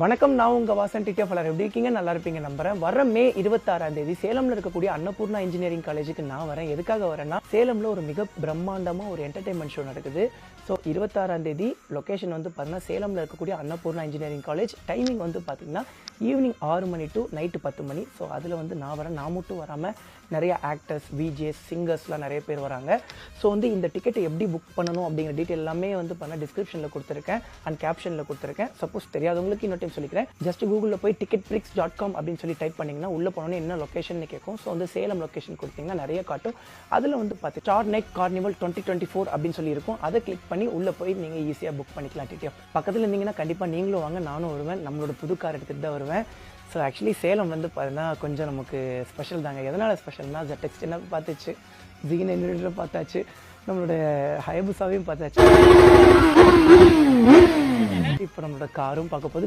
வணக்கம், நான் உங்க வாசன் டிகே ஃபலர். எப்படி இருக்கீங்க? நல்லா இருப்பீங்க நம்புறேன். வர மே 26ஆம் தேதி சேலம்ல இருக்கக்கூடிய அன்னபூர்ணா இன்ஜினியரிங் காலேஜுக்கு நான் வரேன். எதுக்காக வரேன்னா, சேலம்ல ஒரு மிக பிரம்மாண்டமா ஒரு என்டர்டைன்மெண்ட் ஷோ நடக்குது. ஸோ 26ஆம் தேதி லொக்கேஷன் வந்து பார்த்தீங்கன்னா சேலம்ல இருக்கக்கூடிய அன்னபூர்ணா இன்ஜினியரிங் காலேஜ். டைமிங் வந்து பார்த்தீங்கன்னா ஈவினிங் 6 மணி டு நைட்டு 10 மணி. ஸோ அதில் வந்து நான் வரேன். நான் மட்டும் வராமல் நிறைய ஆக்டர்ஸ், விஜேஸ், சிங்கர்ஸ்லாம் நிறைய பேர் வராங்க. ஸோ வந்து இந்த டிக்கெட்டை எப்படி புக் பண்ணணும் அப்படிங்கிற டீட்டெயில் எல்லாமே வந்து பண்ண டிஸ்கிரிப்ஷனில் கொடுத்துருக்கேன் அண்ட் கேப்ஷனில் கொடுத்துருக்கேன். சப்போஸ் தெரியாதவங்களுக்கு இன்னொரு டைம் சொல்லிக்கிறேன். ஜஸ்ட் கூகுளில் போய் ticketbricks.com அப்படின்னு சொல்லி டைப் பண்ணிங்கன்னா உள்ளே போனோன்னே என்ன லொக்கேஷன் கேட்கும். ஸோ வந்து சேலம் லொக்கேஷன் கொடுத்தீங்கன்னா நிறைய காட்டும். அதில் வந்து பார்த்து ஸ்டார் நைட் கார்னிவல் 2024 அப்படின்னு சொல்லி இருக்கும். அதை கிளிக் பண்ணி உள்ளே போய் நீங்கள் ஈஸியாக புக் பண்ணிக்கலாம். டிக்கெட் பக்கத்தில் இருந்தீங்கன்னா கண்டிப்பாக நீங்களும் வாங்க, நானும் வருவேன். நம்மளோட புது கார் எடுத்துகிட்டு தான் வருவேன். ஸோ ஆக்சுவலி சேலம் வந்து பார்த்தீங்கன்னா கொஞ்சம் நமக்கு ஸ்பெஷல் தாங்க. எதனால் ஸ்பெஷல்னா, ZX என்ன பார்த்துச்சு, Z900 பார்த்தாச்சு, நம்மளோட ஹயபுசாவையும் பார்த்தாச்சு, இப்போ நம்மளோட காரும் பார்க்க போது.